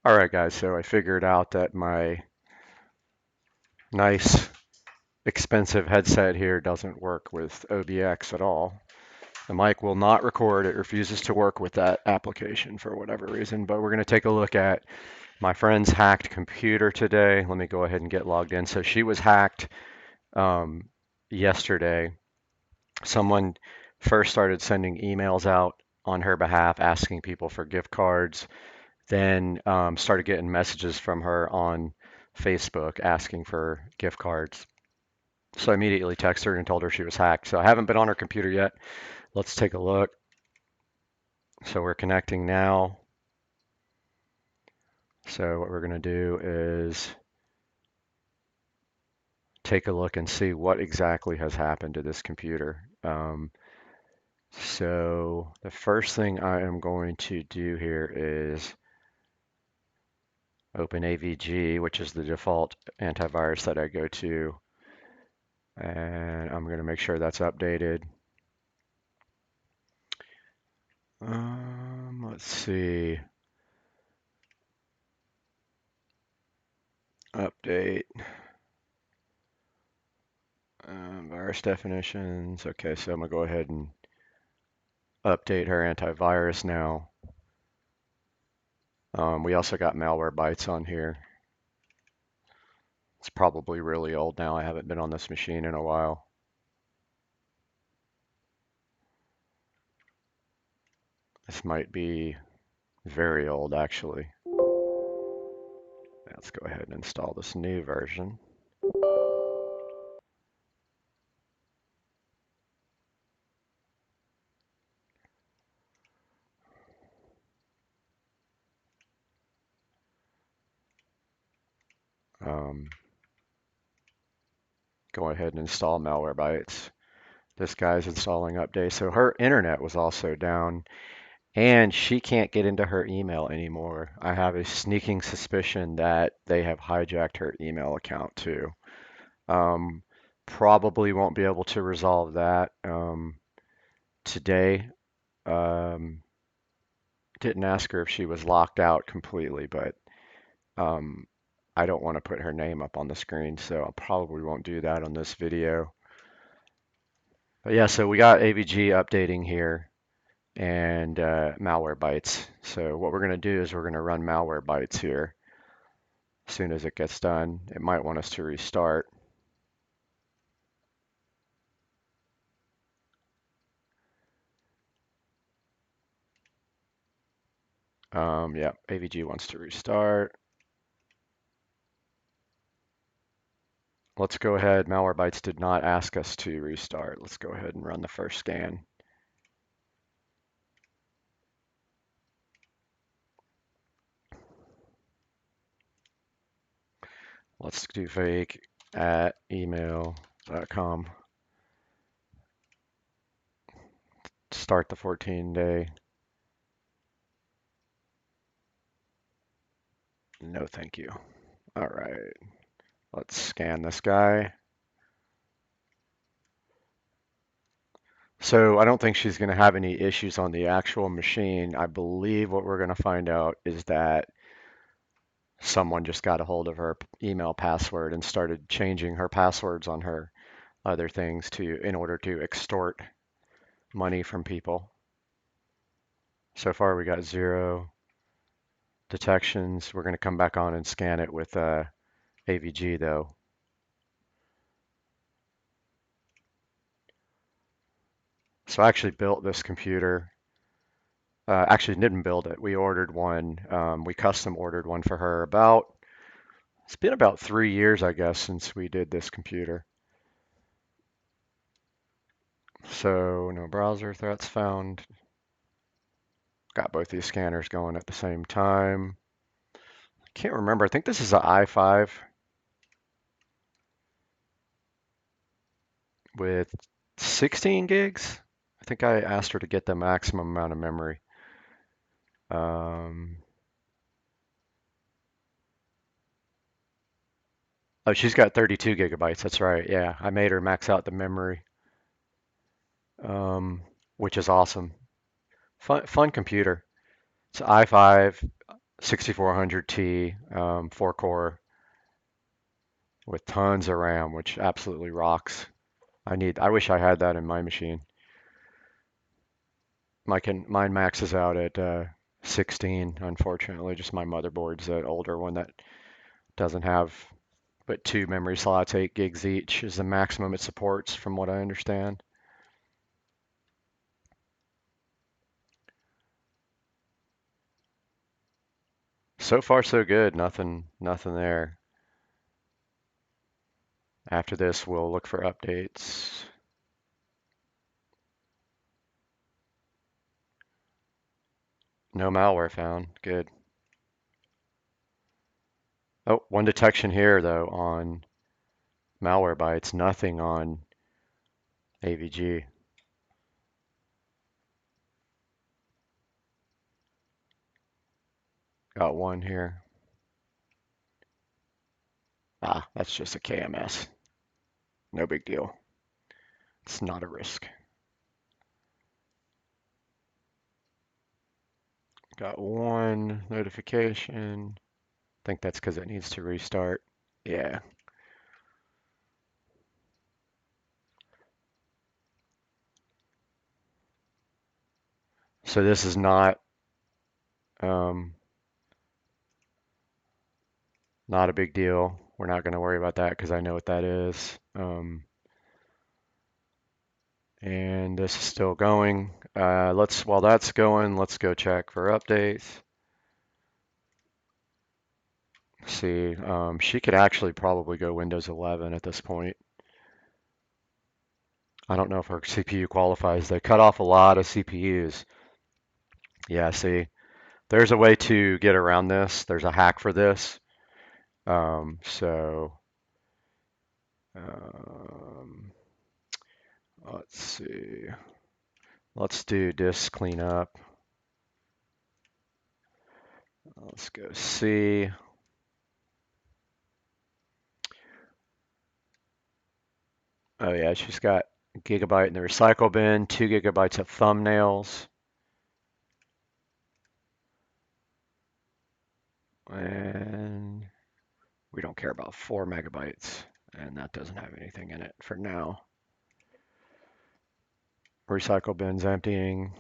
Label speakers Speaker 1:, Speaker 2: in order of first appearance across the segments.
Speaker 1: All right, guys, so I figured out that my nice, expensive headset here doesn't work with OBX at all. The mic will not record. It refuses to work with that application for whatever reason, but we're going to take a look at my friend's hacked computer today. Let me go ahead and get logged in. So she was hacked um, yesterday. Someone first started sending emails out on her behalf asking people for gift cards, then started getting messages from her on Facebook asking for gift cards. So I immediately texted her and told her she was hacked. So I haven't been on her computer yet. Let's take a look. So we're connecting now. So what we're going to do is take a look and see what exactly has happened to this computer. So the first thing I am going to do here is open AVG, which is the default antivirus that I go to, and I'm going to make sure that's updated. Let's see. Update. Virus definitions. Okay, so I'm going to go ahead and update her antivirus now. We also got malware bytes on here. It's probably really old now. I haven't been on this machine in a while. This might be very old, actually. Let's go ahead and install this new version. Um, go ahead and install malware bytes. This guy's installing updates. So her internet was also down, and she can't get into her email anymore. I have a sneaking suspicion that they have hijacked her email account too. Um, Probably won't be able to resolve that today. Um, didn't ask her if she was locked out completely, but um, I don't want to put her name up on the screen, so I probably won't do that on this video. But yeah, so we got AVG updating here and malware bytes. So what we're going to do is we're going to run malware bytes here. As soon as it gets done, it might want us to restart. Yeah, AVG wants to restart. Let's go ahead. Malwarebytes did not ask us to restart. Let's go ahead and run the first scan. Let's do fake at email.com. Start the 14-day. No, thank you. All right, let's scan this guy. So I don't think she's going to have any issues on the actual machine. I believe what we're going to find out is that someone just got a hold of her email password and started changing her passwords on her other things in order to extort money from people. So far we got 0 detections. We're going to come back on and scan it with AVG though. So I actually built this computer. Actually didn't build it. We ordered one. We custom ordered one for her it's been about 3 years, I guess, since we did this computer. So no browser threats found. Got both these scanners going at the same time. I can't remember. I think this is an i5 with 16 gigs. I think I asked her to get the maximum amount of memory. Um, oh, she's got 32 gigabytes. That's right. Yeah, I made her max out the memory, which is awesome. Fun computer. It's i5, 6400T, 4 core with tons of RAM, which absolutely rocks. I wish I had that in my machine. Mine maxes out at 16, unfortunately. Just my motherboard's the older one that doesn't have but 2 memory slots, 8 gigs each is the maximum it supports, from what I understand. So far, so good. Nothing there. After this, we'll look for updates. No malware found. Good. Oh, one detection here though on malware bytes. Nothing on AVG. Got one here. Ah, that's just a KMS. No big deal. It's not a risk. Got one notification. I think that's because it needs to restart. Yeah. So this is um, not a big deal. We're not going to worry about that because I know what that is. And this is still going. While that's going, let's go check for updates. See, she could actually probably go Windows 11 at this point. I don't know if her CPU qualifies. They cut off a lot of CPUs. Yeah, see, there's a way to get around this. There's a hack for this. So um, let's see. Let's do disk cleanup. Let's go see. Oh yeah, she's got a gigabyte in the recycle bin, 2 gigabytes of thumbnails, and we don't care about 4 megabytes, and that doesn't have anything in it for now. Recycle bin's emptying.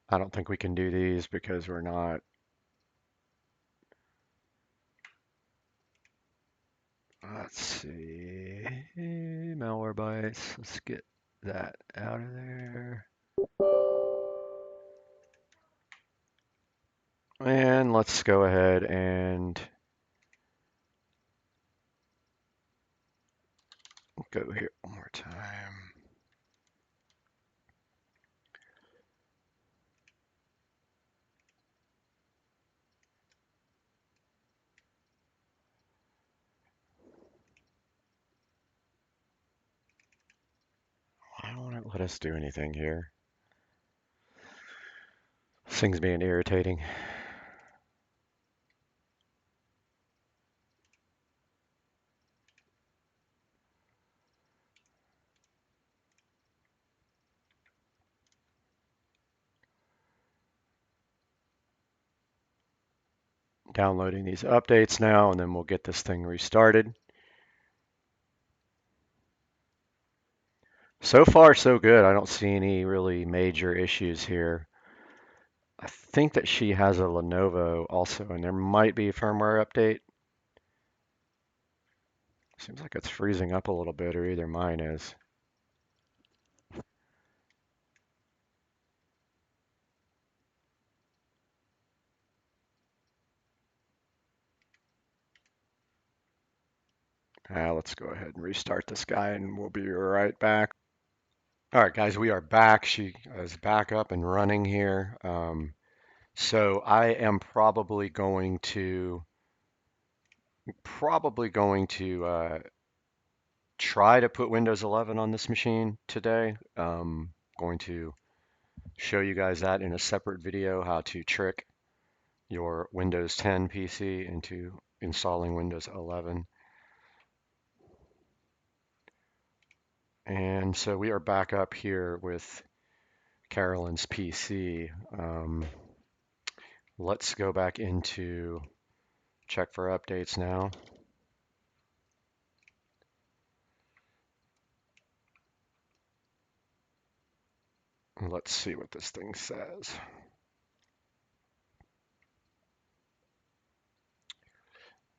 Speaker 1: I don't think we can do these because we're not. Let's see. Malwarebytes. Let's get that out of there. And let's go ahead and go here one more time. Why won't it let us do anything here? This thing's being irritating. Downloading these updates now, and then we'll get this thing restarted. So far, so good. I don't see any really major issues here. I think that she has a Lenovo also, and there might be a firmware update. Seems like it's freezing up a little bit, or either mine is. Let's go ahead and restart this guy, and we'll be right back. All right, guys, we are back. She is back up and running here. So I am probably going to try to put Windows 11 on this machine today. Going to show you guys that in a separate video, how to trick your Windows 10 PC into installing Windows 11. And so we are back up here with Carolyn's PC. Let's go back into check for updates now. Let's see what this thing says.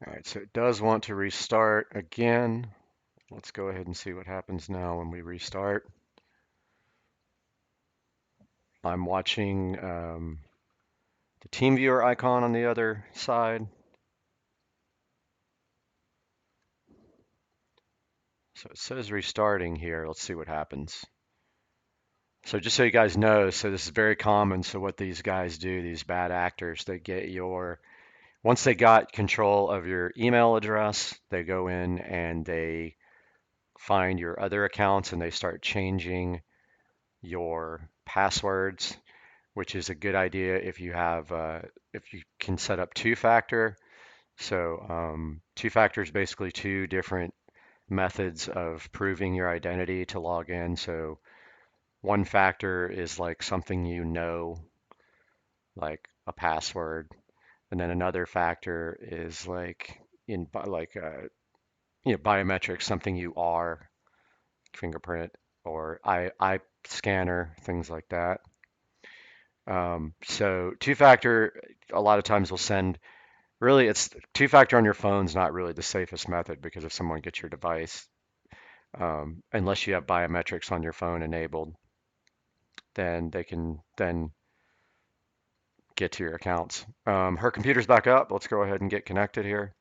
Speaker 1: All right, so it does want to restart again. Let's go ahead and see what happens now when we restart. I'm watching the TeamViewer icon on the other side. So it says restarting here. Let's see what happens. So just so you guys know, so this is very common. So what these guys do, these bad actors, they get your, once they got control of your email address, they go in and they find your other accounts and they start changing your passwords, which is a good idea if you have, if you can set up two-factor. So two-factor is basically two different methods of proving your identity to log in. So one factor is like something you know, like a password, and then another factor is like biometrics, something you are, fingerprint or eye scanner, things like that. So two-factor a lot of times will send. Really, it's two-factor on your phone's not really the safest method because if someone gets your device, unless you have biometrics on your phone enabled, then they can then get to your accounts. Her computer's back up. Let's go ahead and get connected here.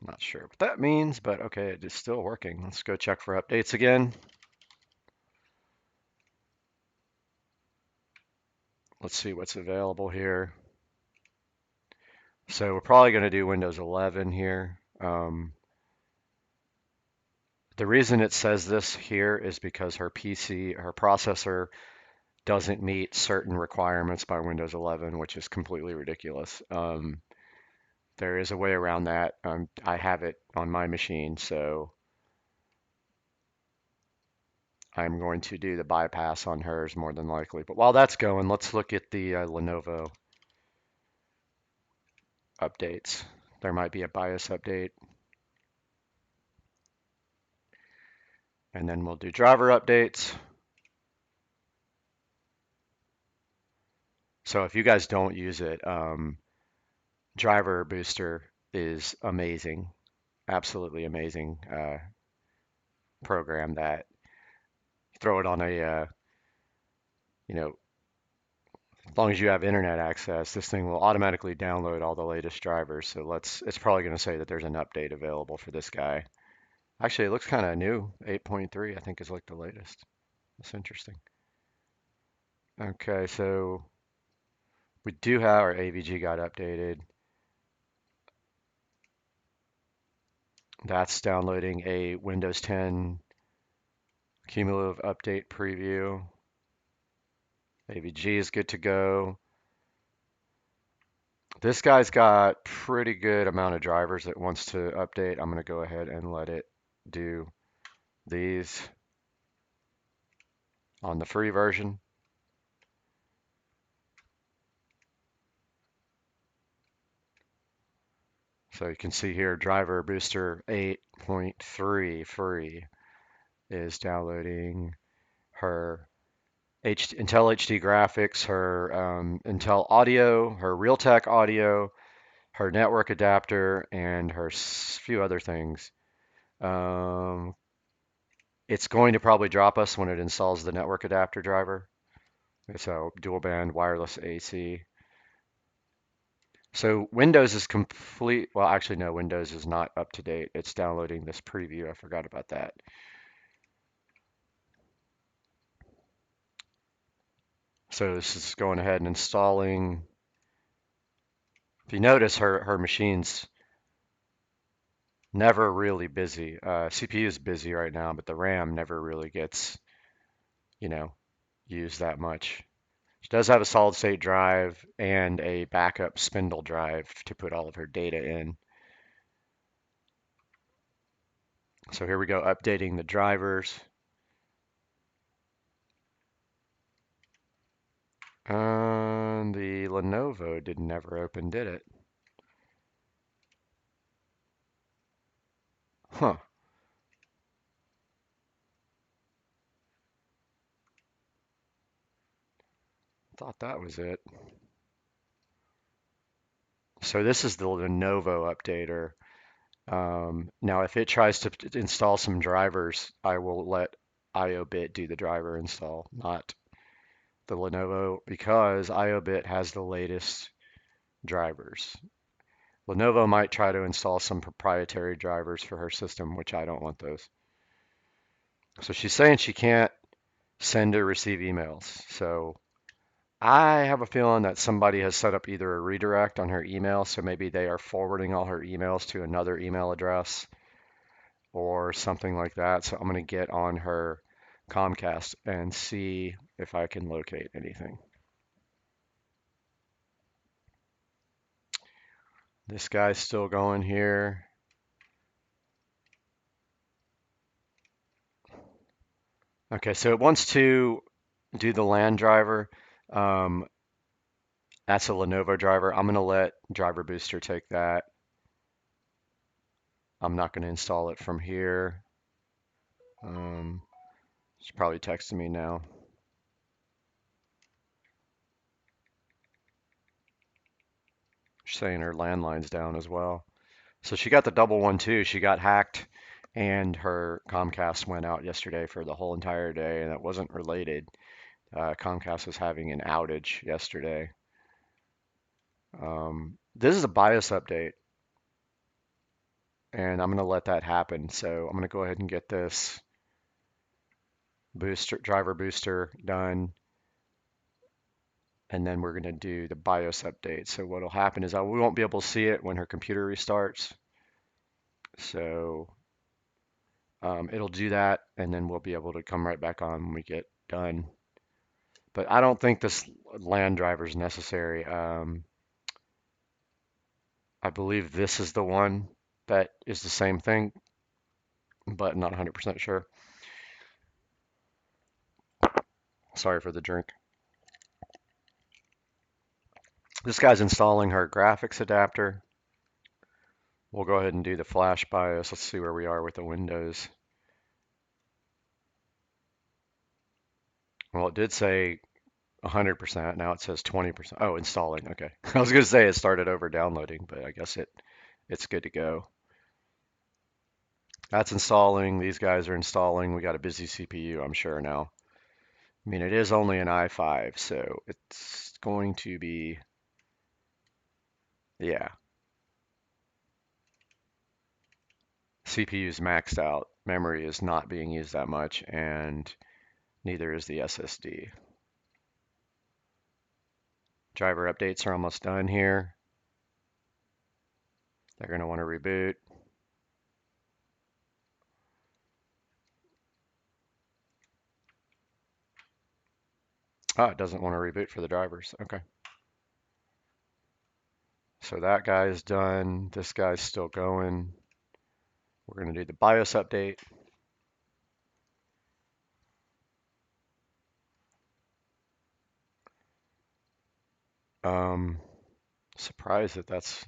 Speaker 1: Not sure what that means, but okay, it is still working. Let's go check for updates again. Let's see what's available here. So we're probably going to do Windows 11 here. The reason it says this here is because her PC, her processor doesn't meet certain requirements by Windows 11, which is completely ridiculous. There is a way around that. I have it on my machine, so I'm going to do the bypass on hers more than likely. But while that's going, let's look at the Lenovo updates. There might be a BIOS update, and then we'll do driver updates. So if you guys don't use it, Driver Booster is amazing, absolutely amazing program that throw it on a, you know, as long as you have internet access, this thing will automatically download all the latest drivers. So it's probably going to say that there's an update available for this guy. Actually, it looks kind of new. 8.3, I think, is like the latest. That's interesting. Okay, so we do have our AVG got updated. That's downloading a Windows 10 cumulative update preview. AVG is good to go. This guy's got pretty good amount of drivers it wants to update. I'm going to go ahead and let it do these on the free version. So you can see here, Driver Booster 8.3 free is downloading her Intel HD graphics, her Intel audio, her Realtek audio, her network adapter, and her few other things. Um, it's going to probably drop us when it installs the network adapter driver. So dual band wireless AC. So Windows is complete. Well, actually, no, Windows is not up to date. It's downloading this preview. I forgot about that. So this is going ahead and installing. If you notice, her machine's never really busy. CPU is busy right now, but the RAM never really gets, you know, used that much. She does have a solid state drive and a backup spindle drive to put all of her data in. So here we go, updating the drivers. The Lenovo did never open, did it? Huh, thought that was it. So this is the Lenovo updater. Now, if it tries to install some drivers, I will let IOBit do the driver install, not the Lenovo, because IOBit has the latest drivers. Lenovo might try to install some proprietary drivers for her system, which I don't want those. So she's saying she can't send or receive emails. So I have a feeling that somebody has set up either a redirect on her email, so maybe they are forwarding all her emails to another email address or something like that. So I'm going to get on her Comcast and see if I can locate anything. This guy's still going here. Okay, so it wants to do the LAN driver. Um, that's a Lenovo driver. I'm going to let Driver Booster take that. I'm not going to install it from here. Um, she's probably texting me now. She's saying her landline's down as well. So she got the double one too. She got hacked and her Comcast went out yesterday for the whole entire day, and it wasn't related. Comcast was having an outage yesterday. This is a BIOS update, and I'm going to let that happen. So I'm going to go ahead and get this driver booster done, and then we're going to do the BIOS update. So what'll happen is we won't be able to see it when her computer restarts. So it'll do that, and then we'll be able to come right back on when we get done. But I don't think this LAN driver is necessary. I believe this is the one that is the same thing, but not 100% sure. Sorry for the drink. This guy's installing her graphics adapter. We'll go ahead and do the flash BIOS. Let's see where we are with the Windows. Well, it did say 100%. Now it says 20%. Oh, installing. Okay. I was going to say it started over downloading, but I guess it's good to go. That's installing. These guys are installing. We got a busy CPU, I'm sure now. I mean, it is only an i5, so it's going to be, yeah. CPU is maxed out. Memory is not being used that much, and neither is the SSD. Driver updates are almost done here. They're going to want to reboot. Oh, it doesn't want to reboot for the drivers. Okay. So that guy's done. This guy's still going. We're going to do the BIOS update. Um, surprised that that's.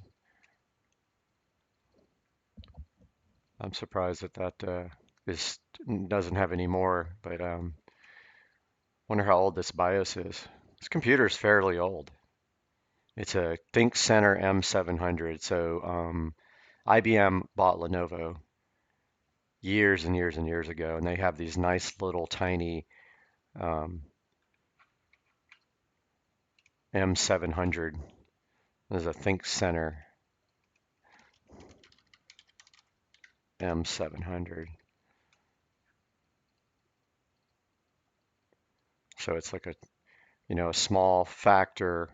Speaker 1: I'm surprised that is doesn't have any more. But wonder how old this BIOS is. This computer is fairly old. It's a ThinkCenter M700. So IBM bought Lenovo years and years and years ago, and they have these nice little tiny um, M700. There's a ThinkCenter M700. So it's like a small factor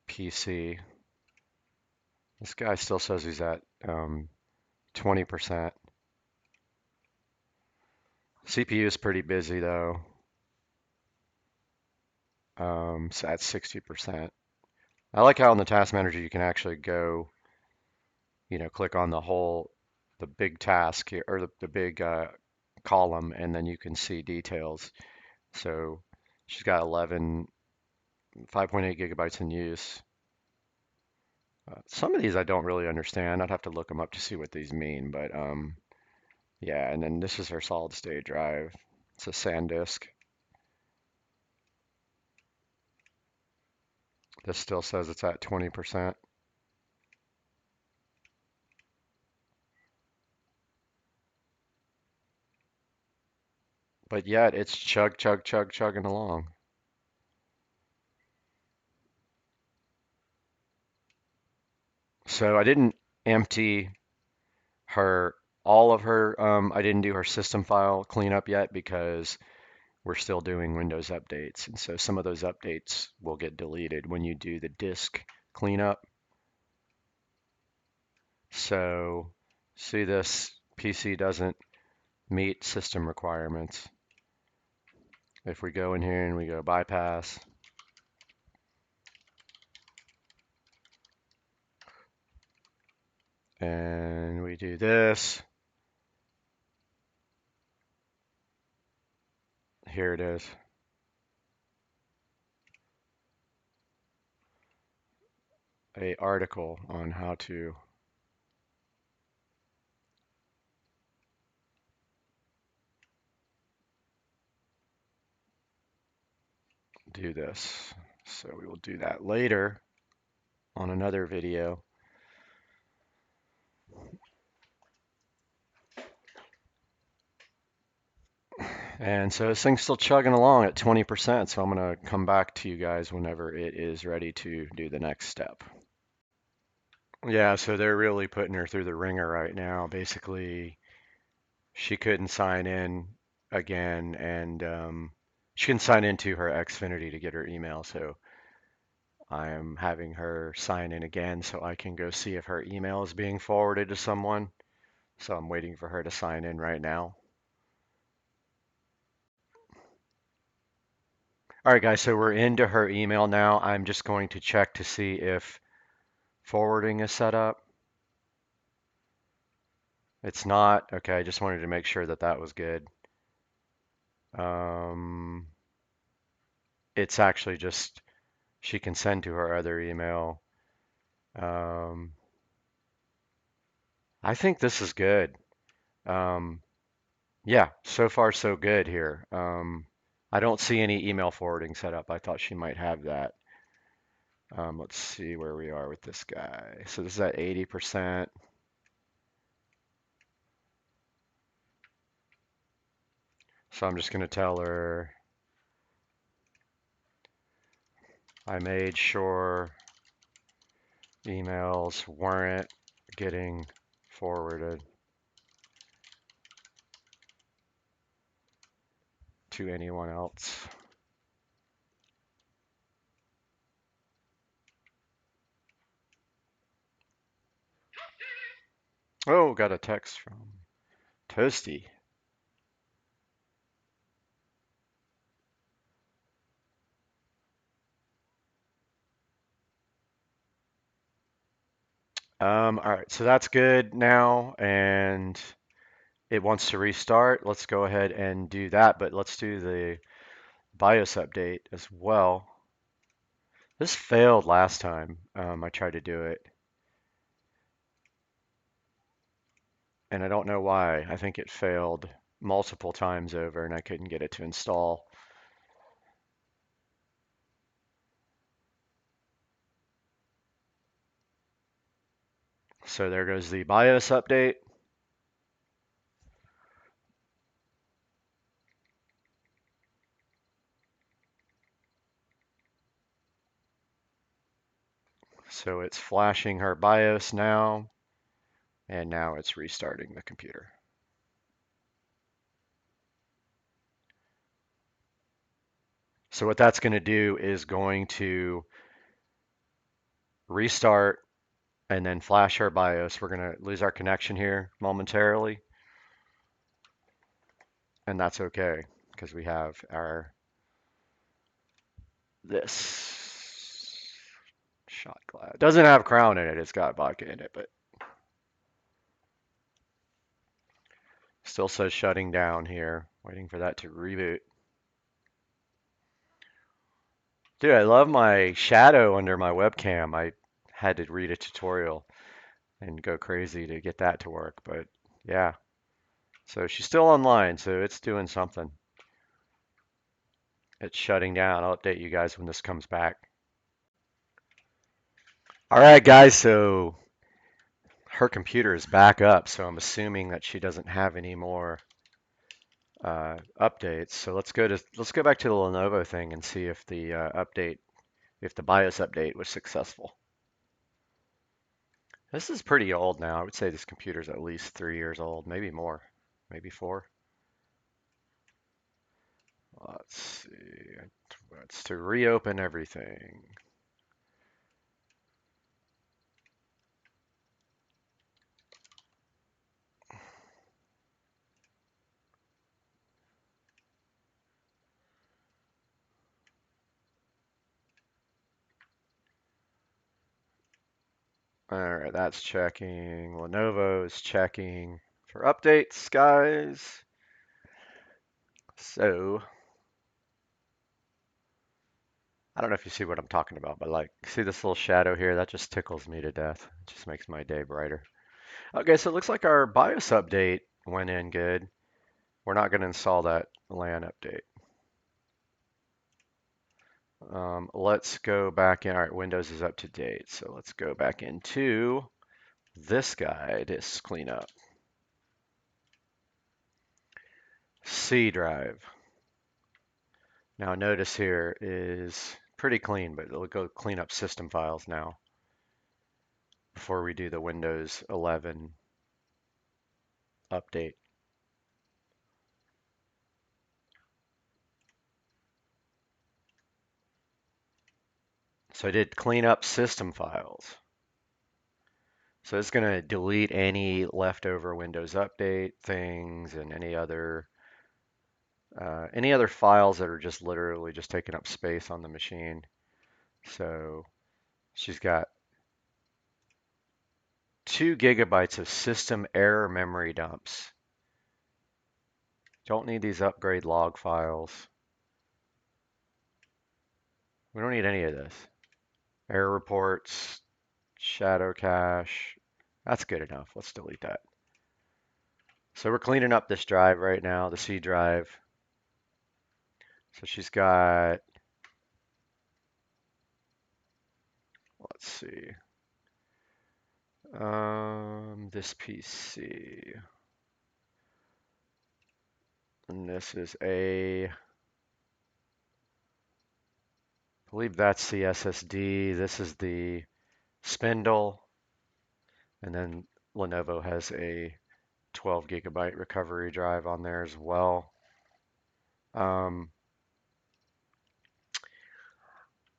Speaker 1: PC. This guy still says he's at 20%. CPU is pretty busy though. So at 60%. I like how in the task manager you can actually go, click on the big task here, or the big column, and then you can see details. So she's got 5.8 gigabytes in use. Some of these I don't really understand. I'd have to look them up to see what these mean, but yeah, and then this is her solid state drive. It's a SanDisk. This still says it's at 20%. But yet it's chugging along. So I didn't empty her all of her I didn't do her system file cleanup yet because we're still doing Windows updates. And so some of those updates will get deleted when you do the disk cleanup. So see, this PC doesn't meet system requirements. If we go in here and we go bypass, and we do this, here it is. A article on how to do this. So we will do that later on another video. And so this thing's still chugging along at 20%, so I'm going to come back to you guys whenever it is ready to do the next step. Yeah, so they're really putting her through the ringer right now. Basically, she couldn't sign in again, and she couldn't sign into her Xfinity to get her email, so I am having her sign in again so I can go see if her email is being forwarded to someone. So I'm waiting for her to sign in right now. All right, guys, so we're into her email now. I'm just going to check to see if forwarding is set up. It's not. Okay, I just wanted to make sure that that was good. Um, it's actually just she can send to her other email. Um, I think this is good. Um, yeah, so far so good here. I don't see any email forwarding set up. I thought she might have that. Let's see where we are with this guy. So this is at 80%. So I'm just going to tell her I made sure emails weren't getting forwarded to anyone else. Oh, got a text from Toasty. All right, so that's good now, and it wants to restart. Let's go ahead and do that, but let's do the BIOS update as well. This failed last time I tried to do it, and I don't know why. I think it failed multiple times over, and I couldn't get it to install. So there goes the BIOS update. So it's flashing her BIOS now, and now it's restarting the computer. So what that's going to do is going to restart and then flash our BIOS. We're going to lose our connection here momentarily, and that's okay because we have our this shot glass. Doesn't have crown in it. It's got vodka in it, but still says shutting down here. Waiting for that to reboot. Dude, I love my shadow under my webcam. I had to read a tutorial and go crazy to get that to work, but yeah. So she's still online, so it's doing something. It's shutting down. I'll update you guys when this comes back. All right, guys, so her computer is back up, so I'm assuming that she doesn't have any more updates. So let's go back to the Lenovo thing and see if the if the BIOS update was successful. This is pretty old now. I would say this computer's at least 3 years old, maybe more, maybe 4. Let's see. It's to reopen everything. All right, that's checking. Lenovo's checking for updates, guys. So, I don't know if you see what I'm talking about, but like, see this little shadow here? That just tickles me to death. It just makes my day brighter. Okay, so it looks like our BIOS update went in good. We're not going to install that LAN update. Let's go back in. All right, Windows is up to date. So let's go back into this guy, disk cleanup. C drive. Now notice here is pretty clean, but it'll go clean up system files now before we do the Windows 11 update. So I did clean up system files. So it's going to delete any leftover Windows update things and any other files that are just literally just taking up space on the machine. So she's got 2 gigabytes of system error memory dumps. Don't need these upgrade log files. We don't need any of this. Error reports, shadow cache. That's good enough. Let's delete that. So we're cleaning up this drive right now, the C drive. So she's got, let's see, this PC. And this is I believe that's the SSD. This is the spindle. And then Lenovo has a 12 gigabyte recovery drive on there as well.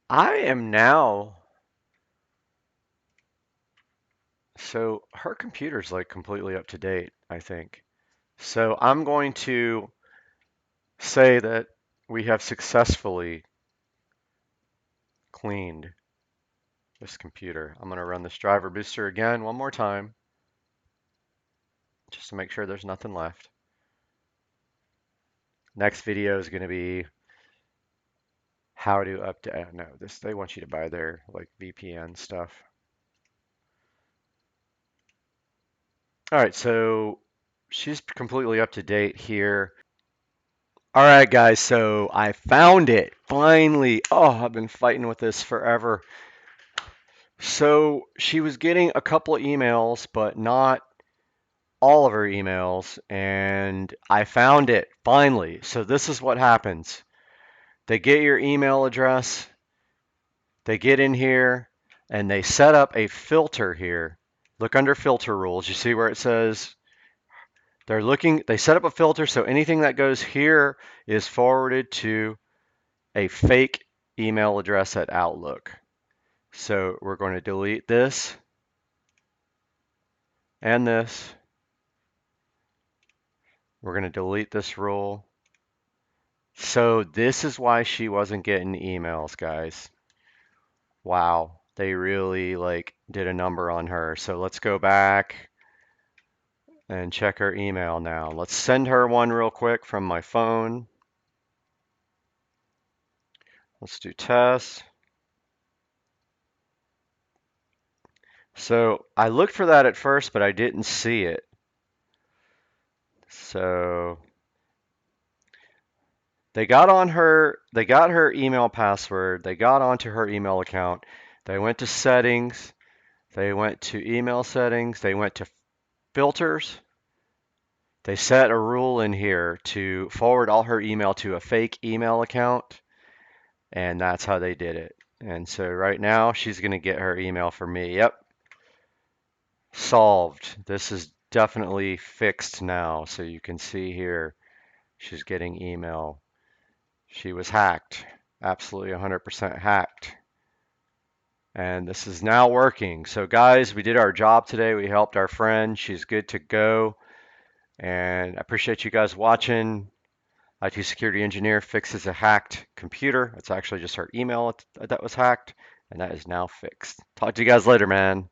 Speaker 1: I am now, so her computer's like completely up to date, I think. So I'm going to say that we have successfully cleaned this computer. I'm going to run this driver booster again one more time just to make sure there's nothing left. Next video is going to be how to update. No, this they want you to buy their like VPN stuff. All right, so she's completely up to date here. All right, guys, so I found it finally. Oh, I've been fighting with this forever. So she was getting a couple of emails, but not all of her emails, and I found it finally. So this is what happens. They get your email address, they get in here, and they set up a filter here. Look under filter rules. You see where it says they set up a filter so anything that goes here is forwarded to a fake email address at Outlook. So we're going to delete this and this. We're going to delete this rule So this is why she wasn't getting emails, guys. Wow, they really like did a number on her. So let's go back and check her email now. Let's send her one real quick from my phone. Let's do test. So I looked for that at first, but I didn't see it. So they got her email password, they got onto her email account, they went to settings, they went to email settings, they went to filters, they set a rule in here to forward all her email to a fake email account, and that's how they did it. And so right now she's gonna get her email from me. Yep, solved. This is definitely fixed now. So you can see here she's getting email. She was hacked, absolutely 100% hacked. And this is now working. So guys, we did our job today. We helped our friend. She's good to go. And I appreciate you guys watching. IT security engineer fixes a hacked computer. It's actually just her email that was hacked, and that is now fixed. Talk to you guys later, man.